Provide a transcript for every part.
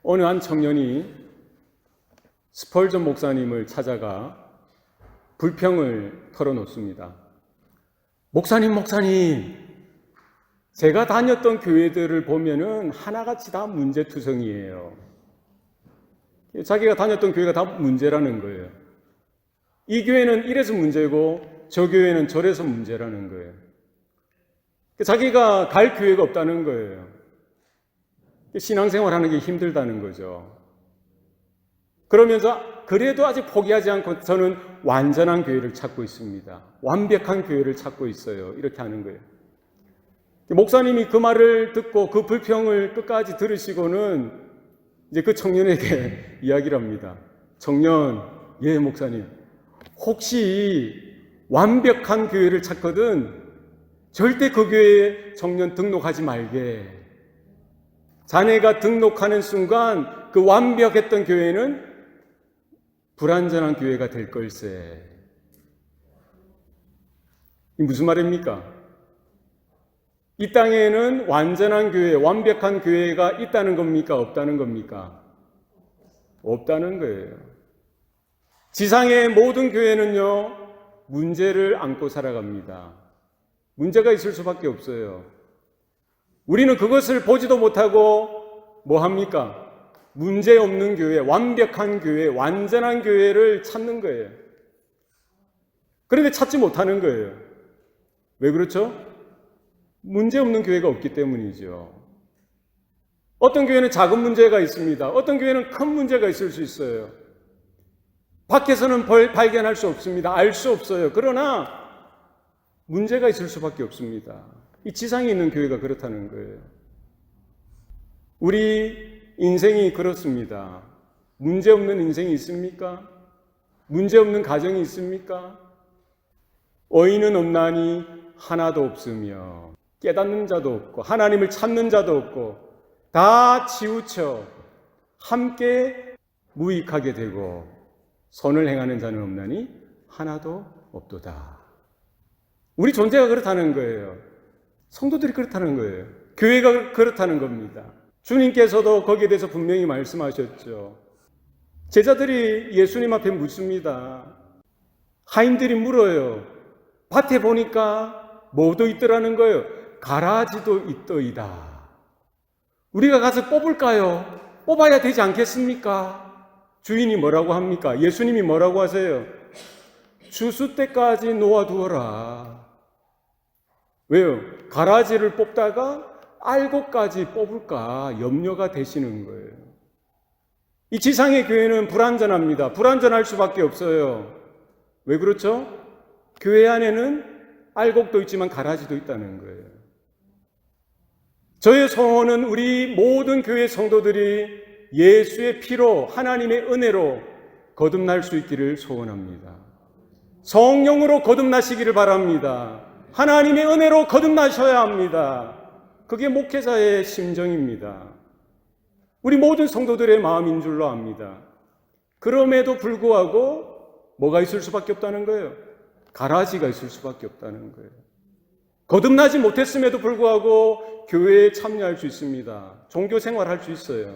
어느 한 청년이 스펄전 목사님을 찾아가 불평을 털어놓습니다. 목사님, 제가 다녔던 교회들을 보면은 하나같이 다 문제투성이에요. 자기가 다녔던 교회가 다 문제라는 거예요. 이 교회는 이래서 문제고 저 교회는 저래서 문제라는 거예요. 자기가 갈 교회가 없다는 거예요. 신앙생활하는 게 힘들다는 거죠. 그러면서 그래도 아직 포기하지 않고 저는 완전한 교회를 찾고 있습니다. 완벽한 교회를 찾고 있어요. 이렇게 하는 거예요. 목사님이 그 말을 듣고 그 불평을 끝까지 들으시고는 이제 그 청년에게 이야기를 합니다. 청년, 예, 목사님. 혹시 완벽한 교회를 찾거든 절대 그 교회에 청년 등록하지 말게. 자네가 등록하는 순간 그 완벽했던 교회는 불완전한 교회가 될 걸세. 이 무슨 말입니까? 이 땅에는 완전한 교회, 완벽한 교회가 있다는 겁니까? 없다는 겁니까? 없다는 거예요. 지상의 모든 교회는요, 문제를 안고 살아갑니다. 문제가 있을 수밖에 없어요. 우리는 그것을 보지도 못하고 뭐 합니까? 문제 없는 교회, 완벽한 교회, 완전한 교회를 찾는 거예요. 그런데 찾지 못하는 거예요. 왜 그렇죠? 문제 없는 교회가 없기 때문이죠. 어떤 교회는 작은 문제가 있습니다. 어떤 교회는 큰 문제가 있을 수 있어요. 밖에서는 발견할 수 없습니다. 알 수 없어요. 그러나 문제가 있을 수밖에 없습니다. 이 지상에 있는 교회가 그렇다는 거예요. 우리 인생이 그렇습니다. 문제 없는 인생이 있습니까? 문제 없는 가정이 있습니까? 어이는 없나니 하나도 없으며 깨닫는 자도 없고 하나님을 찾는 자도 없고 다 치우쳐 함께 무익하게 되고 선을 행하는 자는 없나니 하나도 없도다. 우리 존재가 그렇다는 거예요. 성도들이 그렇다는 거예요. 교회가 그렇다는 겁니다. 주님께서도 거기에 대해서 분명히 말씀하셨죠. 제자들이 예수님 앞에 묻습니다. 하인들이 물어요. 밭에 보니까 뭐도 있더라는 거예요. 가라지도 있더이다. 우리가 가서 뽑을까요? 뽑아야 되지 않겠습니까? 주인이 뭐라고 합니까? 예수님이 뭐라고 하세요? 추수 때까지 놓아두어라. 왜요? 가라지를 뽑다가 알곡까지 뽑을까 염려가 되시는 거예요. 이 지상의 교회는 불완전합니다. 불완전할 수밖에 없어요. 왜 그렇죠? 교회 안에는 알곡도 있지만 가라지도 있다는 거예요. 저의 소원은 우리 모든 교회 성도들이 예수의 피로 하나님의 은혜로 거듭날 수 있기를 소원합니다. 성령으로 거듭나시기를 바랍니다. 하나님의 은혜로 거듭나셔야 합니다. 그게 목회자의 심정입니다. 우리 모든 성도들의 마음인 줄로 압니다. 그럼에도 불구하고 뭐가 있을 수밖에 없다는 거예요? 가라지가 있을 수밖에 없다는 거예요. 거듭나지 못했음에도 불구하고 교회에 참여할 수 있습니다. 종교 생활할 수 있어요.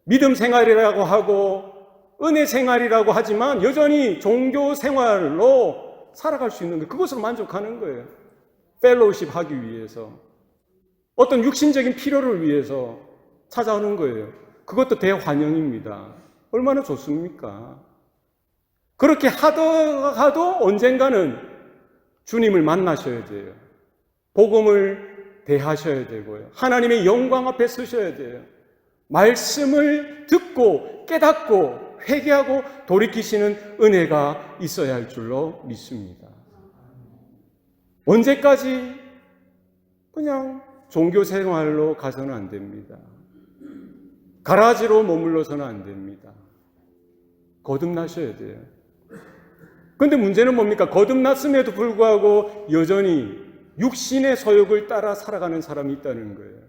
믿음 생활이라고 하고 은혜 생활이라고 하지만 여전히 종교 생활로 살아갈 수 있는 거예요. 그것으로 만족하는 거예요. 펠로우십 하기 위해서. 어떤 육신적인 필요를 위해서 찾아오는 거예요. 그것도 대환영입니다. 얼마나 좋습니까? 그렇게 하도 언젠가는 주님을 만나셔야 돼요. 복음을 대하셔야 되고요. 하나님의 영광 앞에 서셔야 돼요. 말씀을 듣고 깨닫고 회개하고 돌이키시는 은혜가 있어야 할 줄로 믿습니다. 언제까지 그냥 종교 생활로 가서는 안 됩니다. 가라지로 머물러서는 안 됩니다. 거듭나셔야 돼요. 그런데 문제는 뭡니까? 거듭났음에도 불구하고 여전히 육신의 소욕을 따라 살아가는 사람이 있다는 거예요.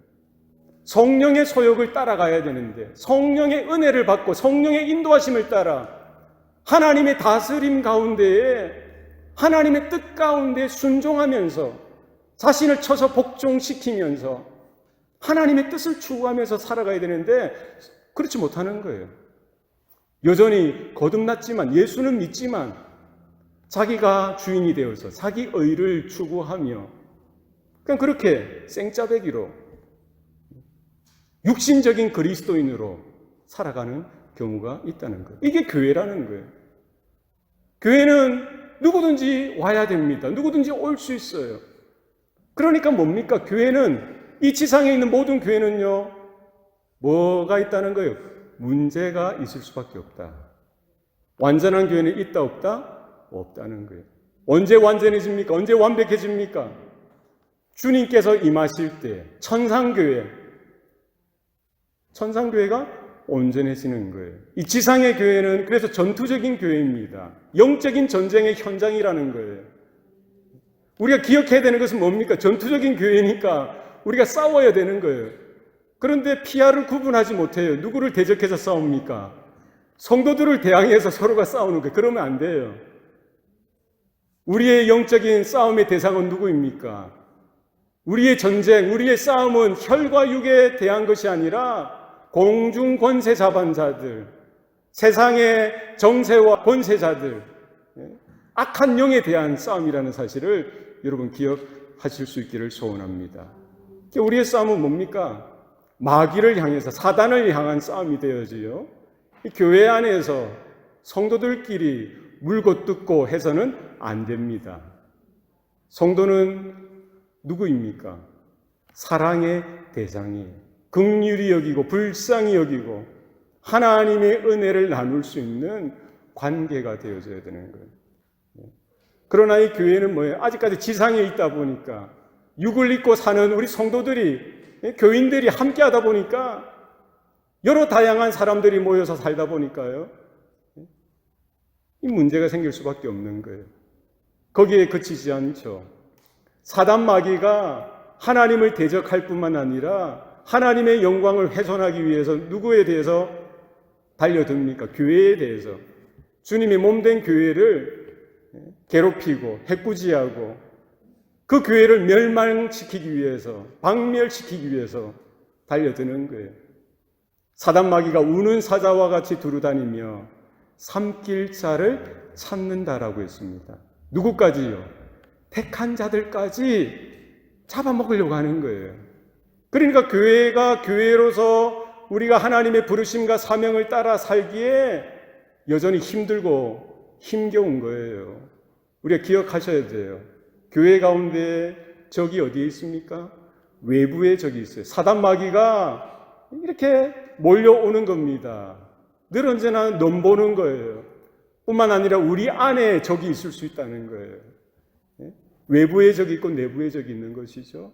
성령의 소욕을 따라가야 되는데 성령의 은혜를 받고 성령의 인도하심을 따라 하나님의 다스림 가운데에 하나님의 뜻 가운데 순종하면서 자신을 쳐서 복종시키면서 하나님의 뜻을 추구하면서 살아가야 되는데 그렇지 못하는 거예요. 여전히 거듭났지만, 예수는 믿지만 자기가 주인이 되어서 자기 의를 추구하며 그냥 그렇게 생짜배기로 육신적인 그리스도인으로 살아가는 경우가 있다는 거예요. 이게 교회라는 거예요. 교회는 누구든지 와야 됩니다. 누구든지 올 수 있어요. 그러니까 뭡니까? 교회는, 이 지상에 있는 모든 교회는요, 뭐가 있다는 거예요? 문제가 있을 수밖에 없다. 완전한 교회는 있다 없다? 없다는 거예요. 언제 완전해집니까? 언제 완벽해집니까? 주님께서 임하실 때 천상교회가 온전해지는 거예요. 이 지상의 교회는 그래서 전투적인 교회입니다. 영적인 전쟁의 현장이라는 거예요. 우리가 기억해야 되는 것은 뭡니까? 전투적인 교회니까 우리가 싸워야 되는 거예요. 그런데 피아를 구분하지 못해요. 누구를 대적해서 싸웁니까? 성도들을 대항해서 서로가 싸우는 거예요. 그러면 안 돼요. 우리의 영적인 싸움의 대상은 누구입니까? 우리의 전쟁, 우리의 싸움은 혈과 육에 대한 것이 아니라 공중 권세 잡은 자들, 세상의 정세와 권세자들, 악한 영에 대한 싸움이라는 사실을 여러분 기억하실 수 있기를 소원합니다. 우리의 싸움은 뭡니까? 마귀를 향해서, 사단을 향한 싸움이 되어지요. 교회 안에서 성도들끼리 물고 뜯고 해서는 안 됩니다. 성도는 누구입니까? 사랑의 대상이에요. 긍휼히 여기고 불쌍히 여기고 하나님의 은혜를 나눌 수 있는 관계가 되어져야 되는 거예요. 그러나 이 교회는 뭐예요? 아직까지 지상에 있다 보니까 육을 입고 사는 우리 성도들이, 교인들이 함께 하다 보니까 여러 다양한 사람들이 모여서 살다 보니까요, 이 문제가 생길 수밖에 없는 거예요. 거기에 그치지 않죠. 사단 마귀가 하나님을 대적할 뿐만 아니라 하나님의 영광을 훼손하기 위해서 누구에 대해서 달려듭니까? 교회에 대해서. 주님의 몸된 교회를 괴롭히고 해꾸지하고 그 교회를 멸망시키기 위해서, 박멸시키기 위해서 달려드는 거예요. 사단 마귀가 우는 사자와 같이 두루다니며 삼킬 자를 찾는다라고 했습니다. 누구까지요? 택한 자들까지 잡아먹으려고 하는 거예요. 그러니까 교회가 교회로서 우리가 하나님의 부르심과 사명을 따라 살기에 여전히 힘들고 힘겨운 거예요. 우리가 기억하셔야 돼요. 교회 가운데 적이 어디에 있습니까? 외부에 적이 있어요. 사단 마귀가 이렇게 몰려오는 겁니다. 늘 언제나 넘보는 거예요. 뿐만 아니라 우리 안에 적이 있을 수 있다는 거예요. 외부의 적이 있고 내부의 적이 있는 것이죠.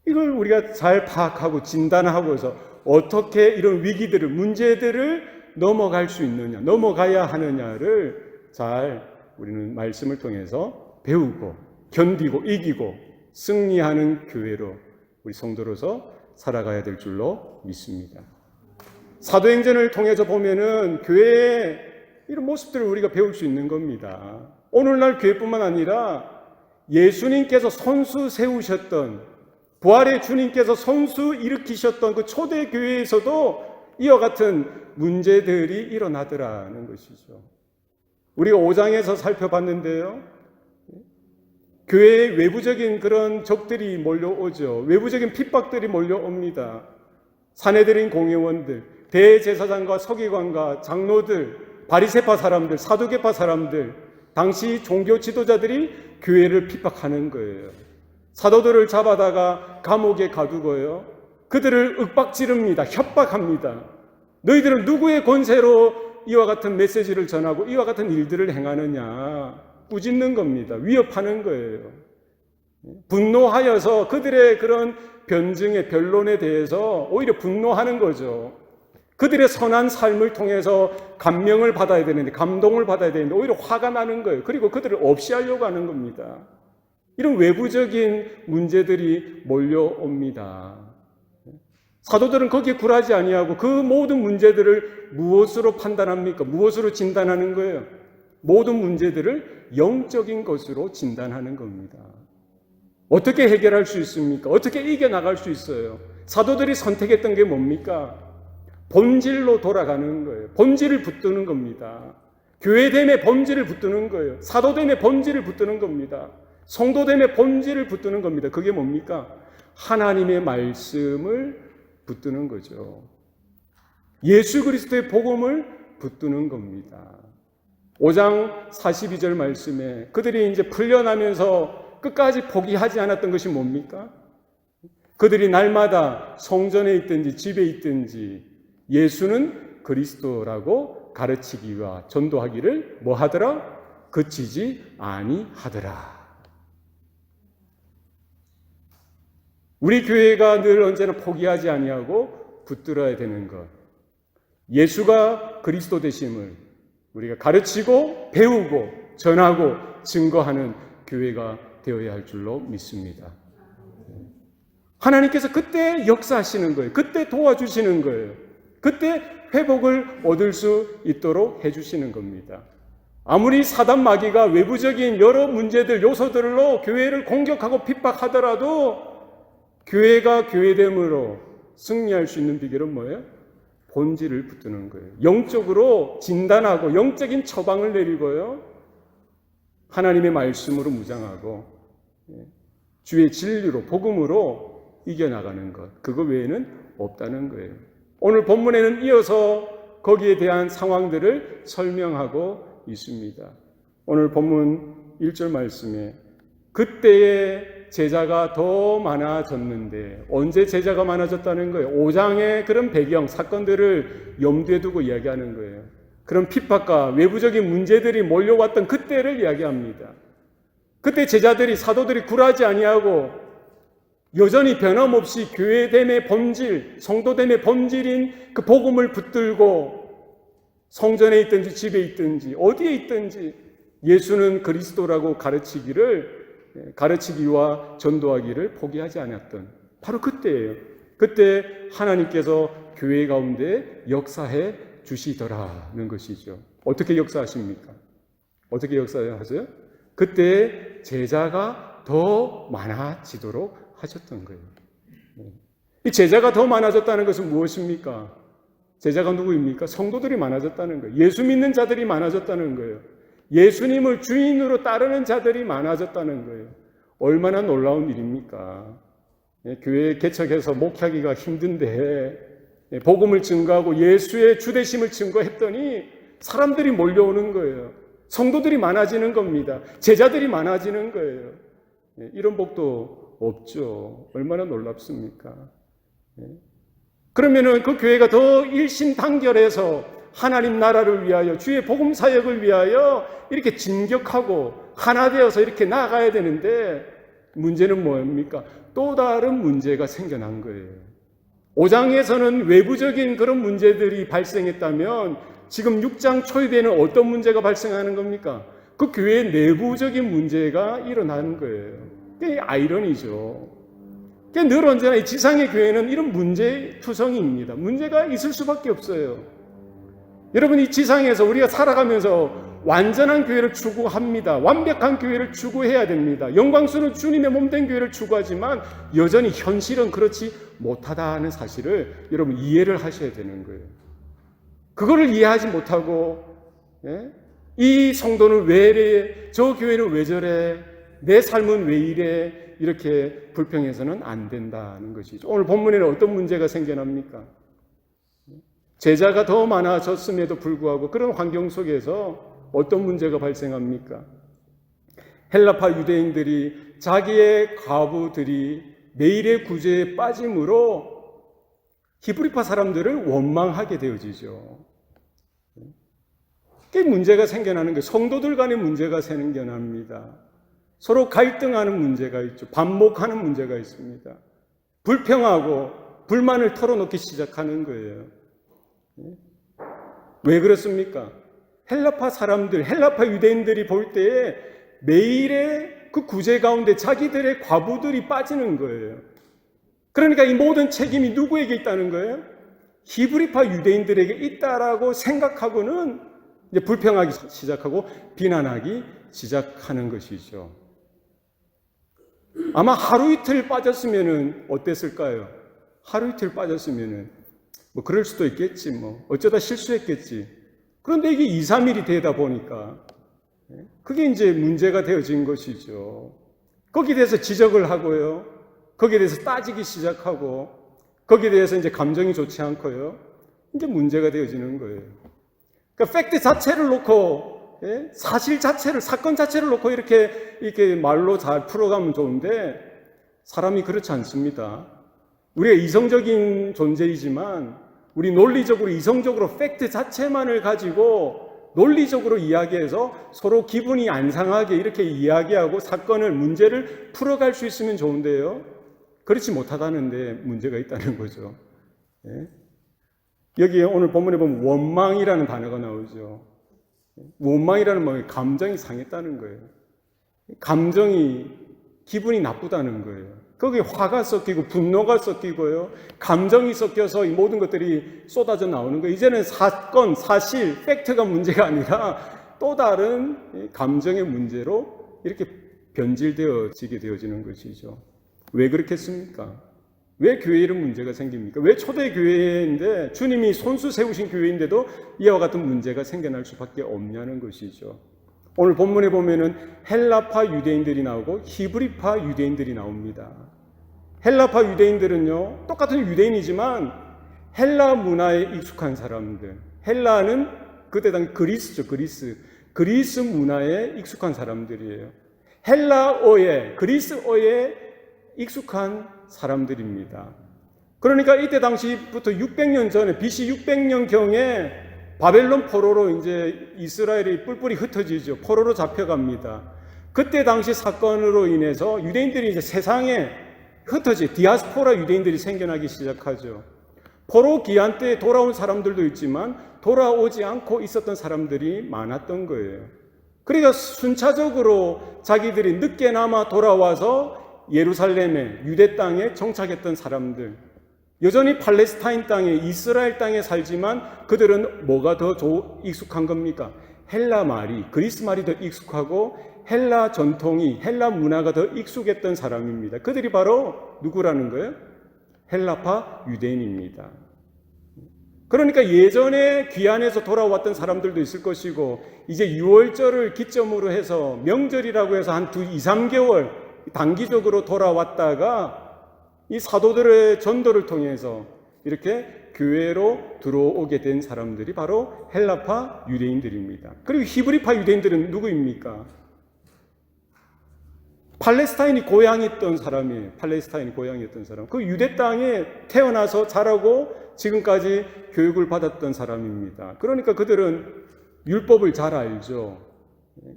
이걸 우리가 잘 파악하고 진단하고서 어떻게 이런 위기들을, 문제들을 넘어갈 수 있느냐, 넘어가야 하느냐를 잘 우리는 말씀을 통해서 배우고 견디고 이기고 승리하는 교회로 우리 성도로서 살아가야 될 줄로 믿습니다. 사도행전을 통해서 보면은 교회의 이런 모습들을 우리가 배울 수 있는 겁니다. 오늘날 교회뿐만 아니라 예수님께서 선수 세우셨던, 부활의 주님께서 선수 일으키셨던 그 초대 교회에서도 이와 같은 문제들이 일어나더라는 것이죠. 우리가 5장에서 살펴봤는데요, 교회에 외부적인 그런 적들이 몰려오죠. 외부적인 핍박들이 몰려옵니다. 사내들인 공회원들, 대제사장과 서기관과 장로들, 바리새파 사람들, 사두개파 사람들, 당시 종교 지도자들이 교회를 핍박하는 거예요. 사도들을 잡아다가 감옥에 가두고요, 그들을 윽박지릅니다. 협박합니다. 너희들은 누구의 권세로 이와 같은 메시지를 전하고 이와 같은 일들을 행하느냐, 꾸짖는 겁니다. 위협하는 거예요. 분노하여서 그들의 그런 변증의 변론에 대해서 오히려 분노하는 거죠. 그들의 선한 삶을 통해서 감명을 받아야 되는데, 감동을 받아야 되는데 오히려 화가 나는 거예요. 그리고 그들을 없이 하려고 하는 겁니다. 이런 외부적인 문제들이 몰려옵니다. 사도들은 거기에 굴하지 아니하고 그 모든 문제들을 무엇으로 판단합니까? 무엇으로 진단하는 거예요? 모든 문제들을 영적인 것으로 진단하는 겁니다. 어떻게 해결할 수 있습니까? 어떻게 이겨나갈 수 있어요? 사도들이 선택했던 게 뭡니까? 본질로 돌아가는 거예요. 본질을 붙드는 겁니다. 교회됨의 본질을 붙드는 거예요. 사도됨의 본질을 붙드는 겁니다. 성도됨의 본질을 붙드는 겁니다. 그게 뭡니까? 하나님의 말씀을 붙드는 거죠. 예수 그리스도의 복음을 붙드는 겁니다. 5장 42절 말씀에 그들이 이제 풀려나면서 끝까지 포기하지 않았던 것이 뭡니까? 그들이 날마다 성전에 있든지 집에 있든지 예수는 그리스도라고 가르치기와 전도하기를 뭐 하더라? 그치지 아니하더라. 우리 교회가 늘 언제나 포기하지 아니하고 붙들어야 되는 것. 예수가 그리스도 되심을 우리가 가르치고 배우고 전하고 증거하는 교회가 되어야 할 줄로 믿습니다. 하나님께서 그때 역사하시는 거예요. 그때 도와주시는 거예요. 그때 회복을 얻을 수 있도록 해주시는 겁니다. 아무리 사단 마귀가 외부적인 여러 문제들, 요소들로 교회를 공격하고 핍박하더라도 교회가 교회됨으로 승리할 수 있는 비결은 뭐예요? 본질을 붙드는 거예요. 영적으로 진단하고 영적인 처방을 내리고요. 하나님의 말씀으로 무장하고 주의 진리로 복음으로 이겨나가는 것. 그거 외에는 없다는 거예요. 오늘 본문에는 이어서 거기에 대한 상황들을 설명하고 있습니다. 오늘 본문 1절 말씀에 그때의 제자가 더 많아졌는데 언제 제자가 많아졌다는 거예요? 5장의 그런 배경, 사건들을 염두에 두고 이야기하는 거예요. 그런 핍박과 외부적인 문제들이 몰려왔던 그때를 이야기합니다. 그때 제자들이, 사도들이 굴하지 아니하고 여전히 변함없이 교회됨의 본질, 성도됨의 본질인 그 복음을 붙들고 성전에 있든지 집에 있든지 어디에 있든지 예수는 그리스도라고 가르치기와 전도하기를 포기하지 않았던 바로 그때예요. 그때 하나님께서 교회 가운데 역사해 주시더라는 것이죠. 어떻게 역사하십니까? 어떻게 역사하세요? 그때 제자가 더 많아지도록 하셨던 거예요. 이 제자가 더 많아졌다는 것은 무엇입니까? 제자가 누구입니까? 성도들이 많아졌다는 거예요. 예수 믿는 자들이 많아졌다는 거예요. 예수님을 주인으로 따르는 자들이 많아졌다는 거예요. 얼마나 놀라운 일입니까? 교회 개척해서 목회하기가 힘든데 복음을 증거하고 예수의 주되심을 증거했더니 사람들이 몰려오는 거예요. 성도들이 많아지는 겁니다. 제자들이 많아지는 거예요. 이런 복도 없죠. 얼마나 놀랍습니까? 그러면은 그 교회가 더 일심단결해서 하나님 나라를 위하여 주의 복음 사역을 위하여 이렇게 진격하고 하나 되어서 이렇게 나아가야 되는데 문제는 뭡니까? 또 다른 문제가 생겨난 거예요. 5장에서는 외부적인 그런 문제들이 발생했다면 지금 6장 초에는 어떤 문제가 발생하는 겁니까? 그 교회의 내부적인 문제가 일어나는 거예요. 그게 아이러니죠. 늘 언제나 이 지상의 교회는 이런 문제투성이입니다. 문제가 있을 수밖에 없어요. 여러분, 이 지상에서 우리가 살아가면서 완전한 교회를 추구합니다. 완벽한 교회를 추구해야 됩니다. 영광스러운 주님의 몸된 교회를 추구하지만 여전히 현실은 그렇지 못하다는 사실을 여러분 이해를 하셔야 되는 거예요. 그거를 이해하지 못하고 이 성도는 왜 이래? 저 교회는 왜 저래? 내 삶은 왜 이래? 이렇게 불평해서는 안 된다는 것이죠. 오늘 본문에는 어떤 문제가 생겨납니까? 제자가 더 많아졌음에도 불구하고 그런 환경 속에서 어떤 문제가 발생합니까? 헬라파 유대인들이 자기의 과부들이 매일의 구제에 빠짐으로 히브리파 사람들을 원망하게 되어지죠. 그게 문제가 생겨나는 거예요. 성도들 간의 문제가 생겨납니다. 서로 갈등하는 문제가 있죠. 반목하는 문제가 있습니다. 불평하고 불만을 털어놓기 시작하는 거예요. 왜 그렇습니까? 헬라파 사람들, 헬라파 유대인들이 볼 때에 매일의 그 구제 가운데 자기들의 과부들이 빠지는 거예요. 그러니까 이 모든 책임이 누구에게 있다는 거예요? 히브리파 유대인들에게 있다라고 생각하고는 이제 불평하기 시작하고 비난하기 시작하는 것이죠. 아마 하루 이틀 빠졌으면은 어땠을까요? 하루 이틀 빠졌으면은 뭐 그럴 수도 있겠지, 뭐 어쩌다 실수했겠지. 그런데 이게 2, 3일이 되다 보니까 그게 이제 문제가 되어진 것이죠. 거기에 대해서 지적을 하고요, 거기에 대해서 따지기 시작하고, 거기에 대해서 이제 감정이 좋지 않고요, 이제 문제가 되어지는 거예요. 그러니까 팩트 자체를 놓고, 사실 자체를, 사건 자체를 놓고 이렇게 말로 잘 풀어가면 좋은데, 사람이 그렇지 않습니다. 우리가 이성적인 존재이지만, 우리 논리적으로, 이성적으로 팩트 자체만을 가지고 논리적으로 이야기해서 서로 기분이 안 상하게 이렇게 이야기하고 사건을, 문제를 풀어갈 수 있으면 좋은데요, 그렇지 못하다는데 문제가 있다는 거죠. 여기에 오늘 본문에 보면 원망이라는 단어가 나오죠. 원망이라는 말은 감정이 상했다는 거예요. 감정이, 기분이 나쁘다는 거예요. 거기에 화가 섞이고 분노가 섞이고요, 감정이 섞여서 이 모든 것들이 쏟아져 나오는 거예요. 이제는 사건, 사실, 팩트가 문제가 아니라 또 다른 감정의 문제로 이렇게 변질되어지게 되어지는 것이죠. 왜 그렇겠습니까? 왜 교회에 이런 문제가 생깁니까? 왜 초대교회인데, 주님이 손수 세우신 교회인데도 이와 같은 문제가 생겨날 수밖에 없냐는 것이죠. 오늘 본문에 보면은 헬라파 유대인들이 나오고 히브리파 유대인들이 나옵니다. 헬라파 유대인들은요, 똑같은 유대인이지만 헬라 문화에 익숙한 사람들, 헬라는 그때 당시 그리스죠, 그리스 문화에 익숙한 사람들이에요. 헬라어에, 그리스어에 익숙한 사람들입니다. 그러니까 이때 당시부터 600년 전에, BC 600년경에 바벨론 포로로 이제 이스라엘이 뿔뿔이 흩어지죠. 포로로 잡혀갑니다. 그때 당시 사건으로 인해서 유대인들이 이제 세상에 흩어지, 디아스포라 유대인들이 생겨나기 시작하죠. 포로 기한 때 돌아온 사람들도 있지만 돌아오지 않고 있었던 사람들이 많았던 거예요. 그러니까 순차적으로 자기들이 늦게나마 돌아와서 예루살렘에, 유대 땅에 정착했던 사람들, 여전히 팔레스타인 땅에, 이스라엘 땅에 살지만 그들은 뭐가 더 익숙한 겁니까? 헬라 말이, 그리스 말이 더 익숙하고 헬라 전통이, 헬라 문화가 더 익숙했던 사람입니다. 그들이 바로 누구라는 거예요? 헬라파 유대인입니다. 그러니까 예전에 귀환해서 돌아왔던 사람들도 있을 것이고, 이제 유월절을 기점으로 해서 명절이라고 해서 한 2, 3개월 단기적으로 돌아왔다가 이 사도들의 전도를 통해서 이렇게 교회로 들어오게 된 사람들이 바로 헬라파 유대인들입니다. 그리고 히브리파 유대인들은 누구입니까? 팔레스타인이 고향이었던 사람이에요. 팔레스타인이 고향이었던 사람. 그 유대 땅에 태어나서 자라고 지금까지 교육을 받았던 사람입니다. 그러니까 그들은 율법을 잘 알죠.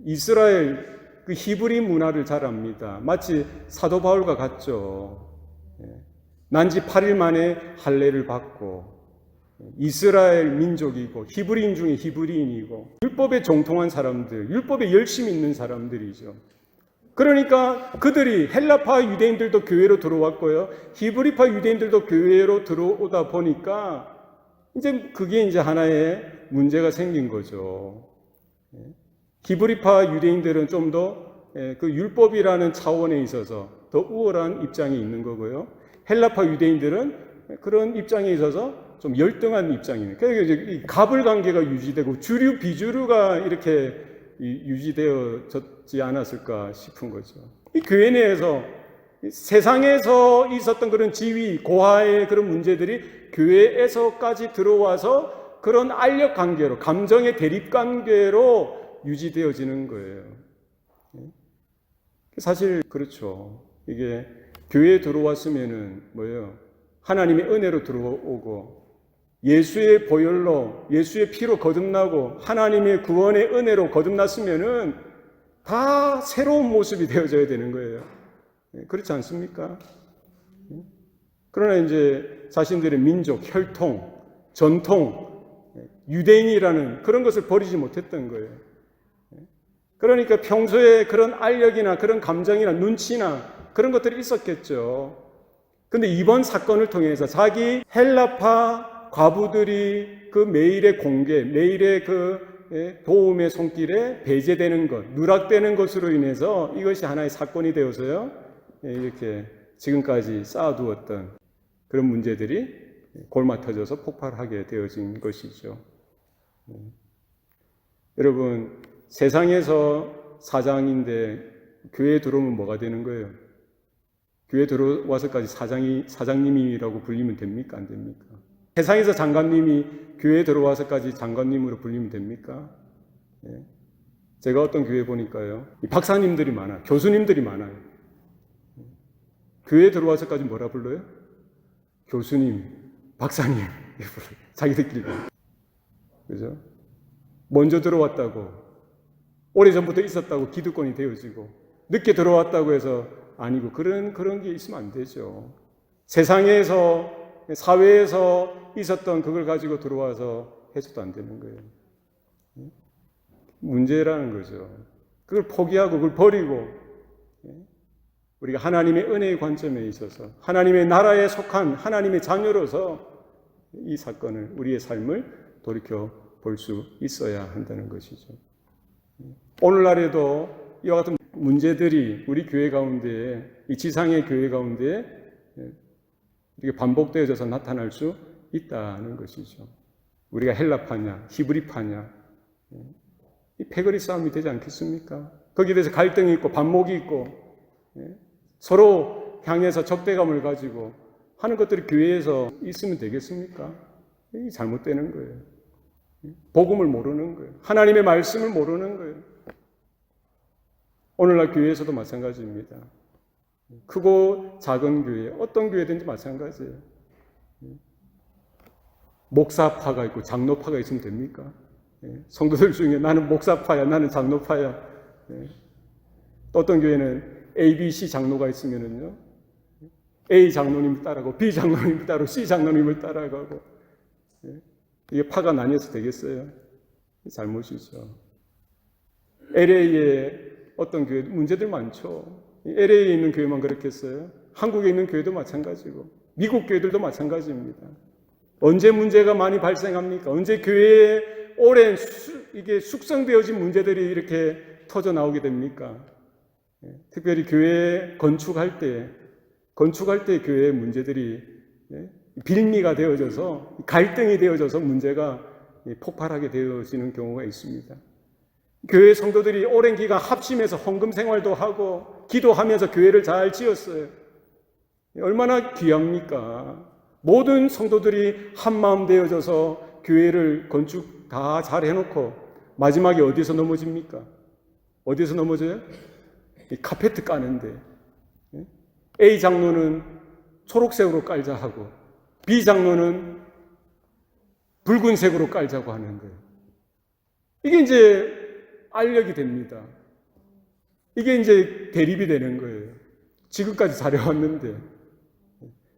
이스라엘 그 히브리 문화를 잘 압니다. 마치 사도 바울과 같죠. 난지 8일 만에 할례를 받고 이스라엘 민족이고 히브리인 중에 히브리인이고 율법에 정통한 사람들, 율법에 열심히 있는 사람들이죠. 그러니까 그들이, 헬라파 유대인들도 교회로 들어왔고요, 히브리파 유대인들도 교회로 들어오다 보니까 이제 그게 이제 하나의 문제가 생긴 거죠. 히브리파 유대인들은 좀 더 그 율법이라는 차원에 있어서 더 우월한 입장이 있는 거고요, 헬라파 유대인들은 그런 입장에 있어서 좀 열등한 입장입니다. 그러니까 이제 갑을 관계가 유지되고 주류 비주류가 이렇게 유지되어졌지 않았을까 싶은 거죠. 이 교회 내에서 세상에서 있었던 그런 지위, 고하의 그런 문제들이 교회에서까지 들어와서 그런 알력 관계로, 감정의 대립 관계로 유지되어지는 거예요. 사실 그렇죠. 이게 교회에 들어왔으면은 뭐예요? 하나님의 은혜로 들어오고 예수의 보혈로, 예수의 피로 거듭나고 하나님의 구원의 은혜로 거듭났으면은 다 새로운 모습이 되어져야 되는 거예요. 그렇지 않습니까? 그러나 이제 자신들의 민족, 혈통, 전통, 유대인이라는 그런 것을 버리지 못했던 거예요. 그러니까 평소에 그런 알력이나 그런 감정이나 눈치나 그런 것들이 있었겠죠. 근데 이번 사건을 통해서 자기 헬라파 과부들이 그 매일의 공개, 매일의 그 도움의 손길에 배제되는 것, 누락되는 것으로 인해서 이것이 하나의 사건이 되어서요, 이렇게 지금까지 쌓아두었던 그런 문제들이 골마터져서 폭발하게 되어진 것이죠. 여러분, 세상에서 사장인데 교회에 들어오면 뭐가 되는 거예요? 교회에 들어와서까지 사장님이라고 불리면 됩니까? 안 됩니까? 세상에서 장관님이 교회에 들어와서까지 장관님으로 불리면 됩니까? 예. 제가 어떤 교회 보니까요, 박사님들이 많아요. 교수님들이 많아요. 교회에 들어와서까지 뭐라 불러요? 교수님, 박사님, 자기들끼리. 그죠? 먼저 들어왔다고, 오래전부터 있었다고 기득권이 되어지고, 늦게 들어왔다고 해서 아니고, 그런 게 있으면 안 되죠. 세상에서, 사회에서 있었던 그걸 가지고 들어와서 해서도 안 되는 거예요. 문제라는 거죠. 그걸 포기하고 그걸 버리고 우리가 하나님의 은혜의 관점에 있어서 하나님의 나라에 속한 하나님의 자녀로서 이 사건을, 우리의 삶을 돌이켜 볼 수 있어야 한다는 것이죠. 오늘날에도 이와 같은 문제들이 우리 교회 가운데, 이 지상의 교회 가운데 이렇게 반복되어져서 나타날 수 있다는 것이죠. 우리가 헬라파냐 히브리파냐, 이 패거리 싸움이 되지 않겠습니까? 거기에 대해서 갈등이 있고 반목이 있고 서로 향해서 적대감을 가지고 하는 것들이 교회에서 있으면 되겠습니까? 이게 잘못되는 거예요. 복음을 모르는 거예요. 하나님의 말씀을 모르는 거예요. 오늘날 교회에서도 마찬가지입니다. 크고 작은 교회, 어떤 교회든지 마찬가지예요. 목사파가 있고 장로파가 있으면 됩니까? 성도들 중에 나는 목사파야, 나는 장로파야. 또 어떤 교회는 A, B, C 장로가 있으면은요, A 장로님을 따라가고 B 장로님을 따라가고 C 장로님을 따라가고, 이게 파가 나뉘어서 되겠어요? 잘못이죠. LA에 어떤 교회 문제들 많죠. LA에 있는 교회만 그렇겠어요? 한국에 있는 교회도 마찬가지고 미국 교회들도 마찬가지입니다. 언제 문제가 많이 발생합니까? 언제 교회에 오랜 이게 숙성되어진 문제들이 이렇게 터져 나오게 됩니까? 특별히 교회 건축할 때 교회의 문제들이 빌미가 되어져서 갈등이 되어져서 문제가 폭발하게 되어지는 경우가 있습니다. 교회 성도들이 오랜 기간 합심해서 헌금 생활도 하고 기도하면서 교회를 잘 지었어요. 얼마나 귀합니까? 모든 성도들이 한마음 되어져서 교회를 건축 다 잘 해놓고 마지막에 어디서 넘어집니까? 어디서 넘어져요? 이 카페트 까는데 A 장로는 초록색으로 깔자 하고 B 장로는 붉은색으로 깔자고 하는 거예요. 이게 이제 알력이 됩니다. 이게 이제 대립이 되는 거예요. 지금까지 잘해왔는데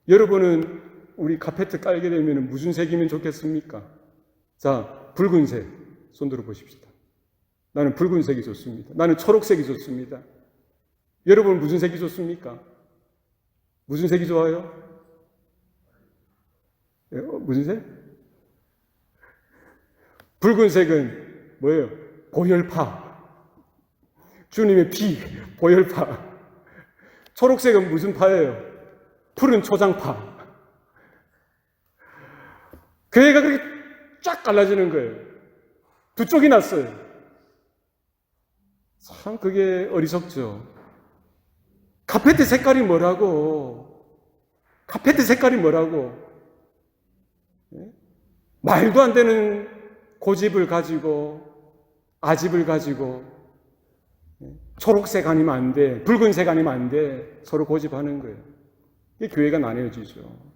여러분은 우리 카페트 깔게 되면 무슨 색이면 좋겠습니까? 자, 붉은색 손 들어 보십시다. 나는 붉은색이 좋습니다. 나는 초록색이 좋습니다. 여러분은 무슨 색이 좋습니까? 무슨 색이 좋아요? 무슨 색? 붉은색은 뭐예요? 보혈파. 주님의 피, 보혈파. 초록색은 무슨 파예요? 푸른 초장파. 교회가 그렇게 쫙 갈라지는 거예요. 두 쪽이 났어요. 참 그게 어리석죠. 카페트 색깔이 뭐라고? 카페트 색깔이 뭐라고? 말도 안 되는 고집을 가지고 아집을 가지고 초록색 아니면 안 돼, 붉은색 아니면 안 돼, 서로 고집하는 거예요. 이게 교회가 나뉘어지죠.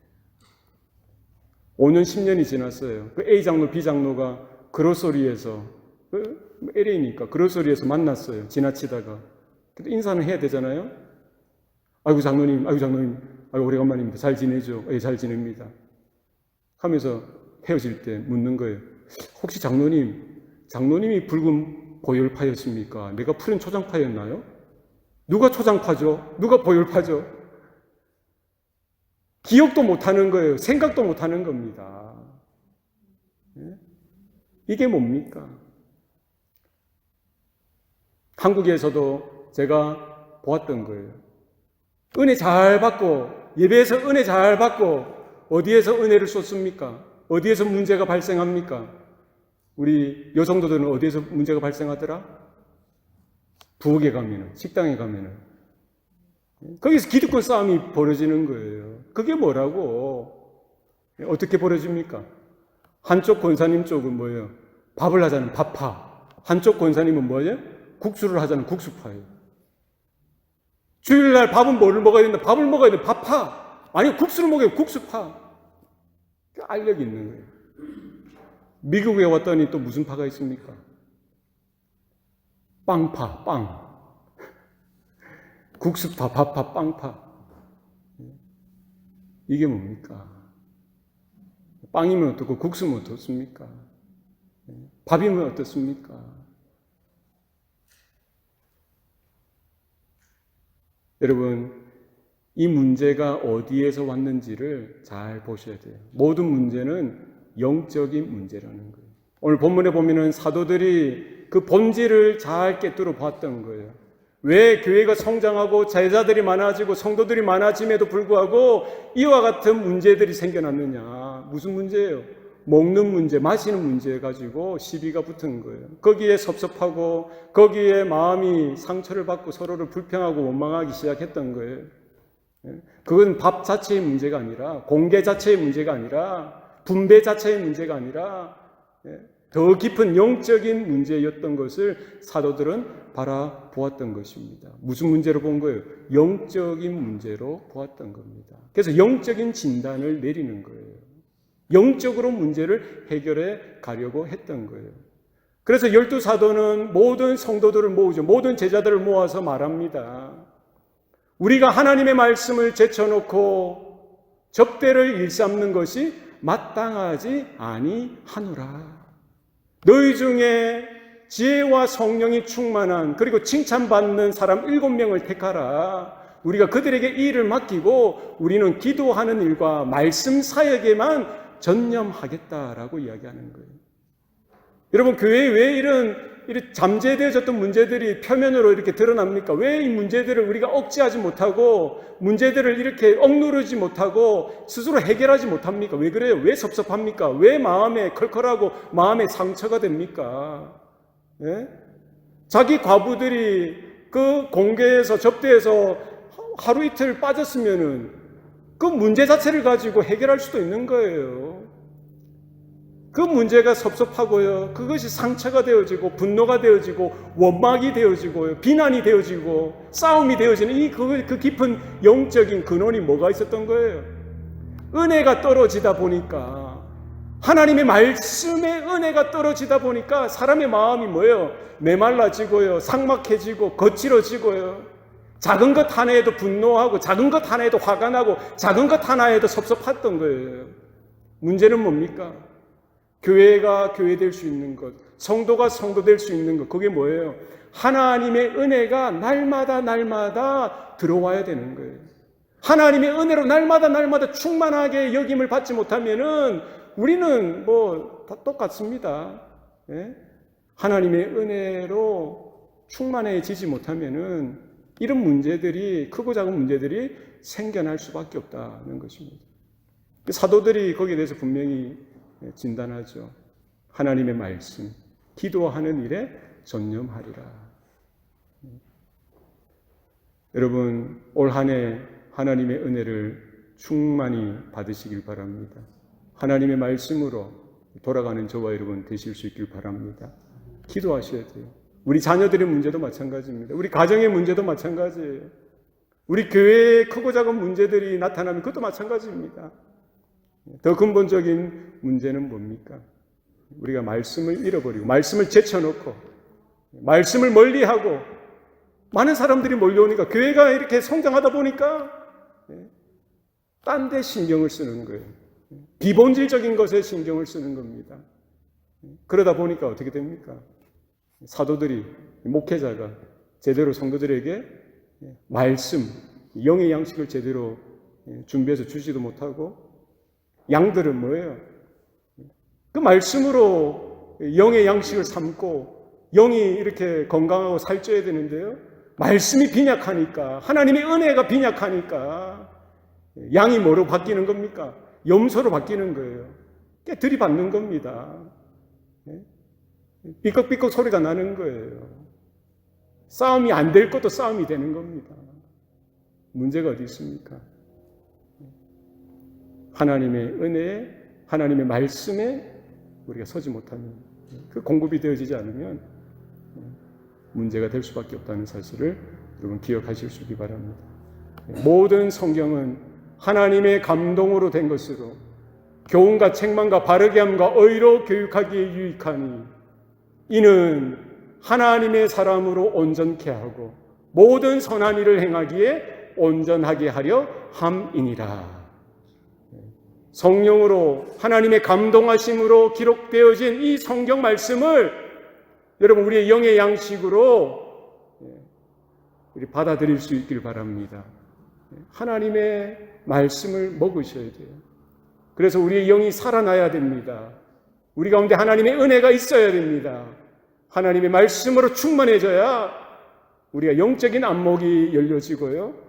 5년, 10년이 지났어요. 그 A 장로, B 장로가 그로소리에서, LA니까 그로소리에서 만났어요. 지나치다가. 근데 인사는 해야 되잖아요. 아이고 장로님, 아이고 오래간만입니다. 잘 지내죠? 예, 잘 지냅니다. 하면서 헤어질 때 묻는 거예요. 혹시 장로님이 붉은 보혈파였습니까? 내가 푸른 초장파였나요? 누가 초장파죠? 누가 보혈파죠? 기억도 못하는 거예요. 생각도 못하는 겁니다. 이게 뭡니까? 한국에서도 제가 보았던 거예요. 은혜 잘 받고, 예배에서 은혜 잘 받고, 어디에서 은혜를 쏟습니까? 어디에서 문제가 발생합니까? 우리 여성도들은 어디에서 문제가 발생하더라? 부엌에 가면은, 식당에 가면은. 거기서 기득권 싸움이 벌어지는 거예요. 그게 뭐라고? 어떻게 벌어집니까? 한쪽 권사님 쪽은 뭐예요? 밥을 하자는 밥파. 한쪽 권사님은 뭐예요? 국수를 하자는 국수파예요. 주일날 밥은 뭐를 먹어야 된다? 밥을 먹어야 된다. 밥파. 아니, 국수를 먹어야 국수파. 알력이 있는 거예요. 미국에 왔더니 또 무슨 파가 있습니까? 빵파, 빵. 국수파, 밥파, 빵파. 이게 뭡니까? 빵이면 어떻고 국수면 어떻습니까? 밥이면 어떻습니까? 여러분, 이 문제가 어디에서 왔는지를 잘 보셔야 돼요. 모든 문제는 영적인 문제라는 거예요. 오늘 본문에 보면은 사도들이 그 본질을 잘 꿰뚫어 봤던 거예요. 왜 교회가 성장하고 제자들이 많아지고 성도들이 많아짐에도 불구하고 이와 같은 문제들이 생겨났느냐. 무슨 문제예요? 먹는 문제, 마시는 문제 가지고 시비가 붙은 거예요. 거기에 섭섭하고 거기에 마음이 상처를 받고 서로를 불평하고 원망하기 시작했던 거예요. 그건 밥 자체의 문제가 아니라, 공개 자체의 문제가 아니라, 분배 자체의 문제가 아니라 더 깊은 영적인 문제였던 것을 사도들은 바라보았던 것입니다. 무슨 문제로 본 거예요? 영적인 문제로 보았던 겁니다. 그래서 영적인 진단을 내리는 거예요. 영적으로 문제를 해결해 가려고 했던 거예요. 그래서 12사도는 모든 성도들을 모으죠. 모든 제자들을 모아서 말합니다. 우리가 하나님의 말씀을 제쳐놓고 접대를 일삼는 것이 마땅하지 아니하노라. 너희 중에 지혜와 성령이 충만한 그리고 칭찬받는 사람 7명을 택하라. 우리가 그들에게 이 일을 맡기고 우리는 기도하는 일과 말씀 사역에만 전념하겠다라고 이야기하는 거예요. 여러분, 교회에 왜 이런 잠재되어졌던 문제들이 표면으로 이렇게 드러납니까? 왜 이 문제들을 우리가 억제하지 못하고 문제들을 이렇게 억누르지 못하고 스스로 해결하지 못합니까? 왜 그래요? 왜 섭섭합니까? 왜 마음에 컬컬하고 마음에 상처가 됩니까? 예? 자기 과부들이 그 공개에서 접대에서 하루 이틀 빠졌으면은 그 문제 자체를 가지고 해결할 수도 있는 거예요. 그 문제가 섭섭하고요. 그것이 상처가 되어지고 분노가 되어지고 원망이 되어지고 비난이 되어지고 싸움이 되어지는 그 깊은 영적인 근원이 뭐가 있었던 거예요? 은혜가 떨어지다 보니까, 하나님의 말씀의 은혜가 떨어지다 보니까 사람의 마음이 뭐예요? 메말라지고요. 삭막해지고 거칠어지고요. 작은 것 하나에도 분노하고 작은 것 하나에도 화가 나고 작은 것 하나에도 섭섭했던 거예요. 문제는 뭡니까? 교회가 교회 될 수 있는 것, 성도가 성도 될 수 있는 것, 그게 뭐예요? 하나님의 은혜가 날마다 들어와야 되는 거예요. 하나님의 은혜로 날마다 충만하게 여김을 받지 못하면은 우리는 다 똑같습니다. 예? 하나님의 은혜로 충만해지지 못하면은 이런 문제들이, 크고 작은 문제들이 생겨날 수밖에 없다는 것입니다. 사도들이 거기에 대해서 분명히 진단하죠. 하나님의 말씀, 기도하는 일에 전념하리라. 여러분, 올 한 해 하나님의 은혜를 충만히 받으시길 바랍니다. 하나님의 말씀으로 돌아가는 저와 여러분 되실 수 있길 바랍니다. 기도하셔야 돼요. 우리 자녀들의 문제도 마찬가지입니다. 우리 가정의 문제도 마찬가지예요. 우리 교회의 크고 작은 문제들이 나타나면 그것도 마찬가지입니다. 더 근본적인 문제는 뭡니까? 우리가 말씀을 잃어버리고 말씀을 제쳐놓고 말씀을 멀리하고 많은 사람들이 몰려오니까 교회가 이렇게 성장하다 보니까 딴 데 신경을 쓰는 거예요. 비본질적인 것에 신경을 쓰는 겁니다. 그러다 보니까 어떻게 됩니까? 사도들이, 목회자가 제대로 성도들에게 말씀, 영의 양식을 제대로 준비해서 주지도 못하고, 양들은 뭐예요? 그 말씀으로 영의 양식을 삼고 영이 이렇게 건강하고 살쪄야 되는데요, 말씀이 빈약하니까, 하나님의 은혜가 빈약하니까 양이 뭐로 바뀌는 겁니까? 염소로 바뀌는 거예요. 들이받는 겁니다. 삐걱삐걱 소리가 나는 거예요. 싸움이 안 될 것도 싸움이 되는 겁니다. 문제가 어디 있습니까? 하나님의 은혜에, 하나님의 말씀에 우리가 서지 못하면, 그 공급이 되어지지 않으면 문제가 될 수밖에 없다는 사실을 여러분 기억하실 수 있기 바랍니다. 모든 성경은 하나님의 감동으로 된 것으로 교훈과 책망과 바르게 함과 의로 교육하기에 유익하니 이는 하나님의 사람으로 온전케 하고 모든 선한 일을 행하기에 온전하게 하려 함이니라. 성령으로 하나님의 감동하심으로 기록되어진 이 성경 말씀을 여러분 우리의 영의 양식으로 우리 받아들일 수 있길 바랍니다. 하나님의 말씀을 먹으셔야 돼요. 그래서 우리의 영이 살아나야 됩니다. 우리 가운데 하나님의 은혜가 있어야 됩니다. 하나님의 말씀으로 충만해져야 우리가 영적인 안목이 열려지고요,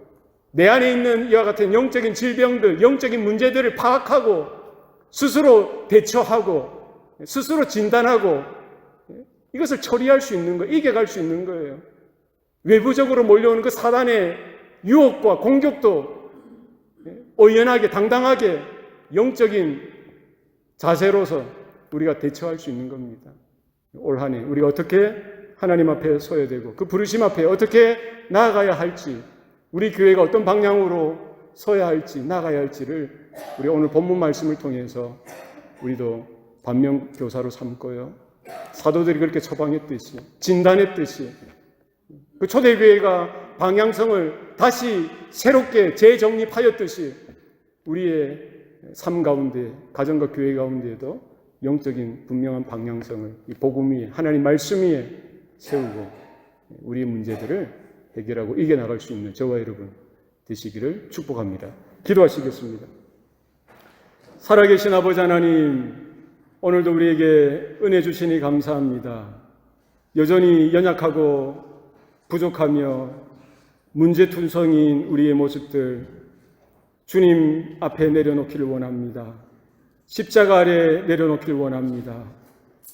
내 안에 있는 이와 같은 영적인 질병들, 영적인 문제들을 파악하고 스스로 대처하고 스스로 진단하고 이것을 처리할 수 있는 거예요. 이겨갈 수 있는 거예요. 외부적으로 몰려오는 그 사단의 유혹과 공격도 의연하게 당당하게 영적인 자세로서 우리가 대처할 수 있는 겁니다. 올 한 해 우리가 어떻게 하나님 앞에 서야 되고 그 부르심 앞에 어떻게 나아가야 할지, 우리 교회가 어떤 방향으로 서야 할지 나아가야 할지를 우리 오늘 본문 말씀을 통해서 우리도 반면교사로 삼고요, 사도들이 그렇게 처방했듯이 진단했듯이 그 초대교회가 방향성을 다시 새롭게 재정립하였듯이 우리의 삶 가운데, 가정과 교회 가운데에도 영적인 분명한 방향성을 이 복음 위에, 하나님 말씀 위에 세우고 우리의 문제들을 해결하고 이겨나갈 수 있는 저와 여러분 되시기를 축복합니다. 기도하시겠습니다. 살아계신 아버지 하나님, 오늘도 우리에게 은혜 주시니 감사합니다. 여전히 연약하고 부족하며 문제투성인 우리의 모습들 주님 앞에 내려놓기를 원합니다. 십자가 아래 내려놓기를 원합니다.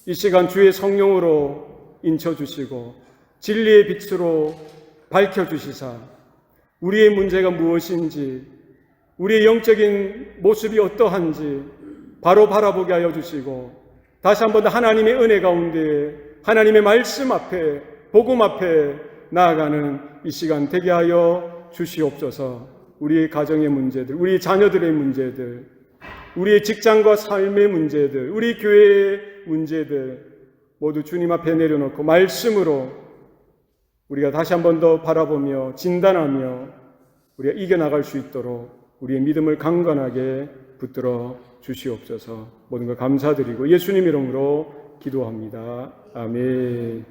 이 시간 주의 성령으로 인쳐주시고 진리의 빛으로 밝혀주시사 우리의 문제가 무엇인지, 우리의 영적인 모습이 어떠한지 바로 바라보게 하여 주시고 다시 한번 더 하나님의 은혜 가운데 하나님의 말씀 앞에, 복음 앞에 나아가는 이 시간 되게 하여 주시옵소서. 우리의 가정의 문제들, 우리 자녀들의 문제들, 우리의 직장과 삶의 문제들, 우리 교회의 문제들 모두 주님 앞에 내려놓고 말씀으로 우리가 다시 한 번 더 바라보며 진단하며 우리가 이겨나갈 수 있도록 우리의 믿음을 강건하게 붙들어 주시옵소서. 모든 것 감사드리고 예수님 이름으로 기도합니다. 아멘.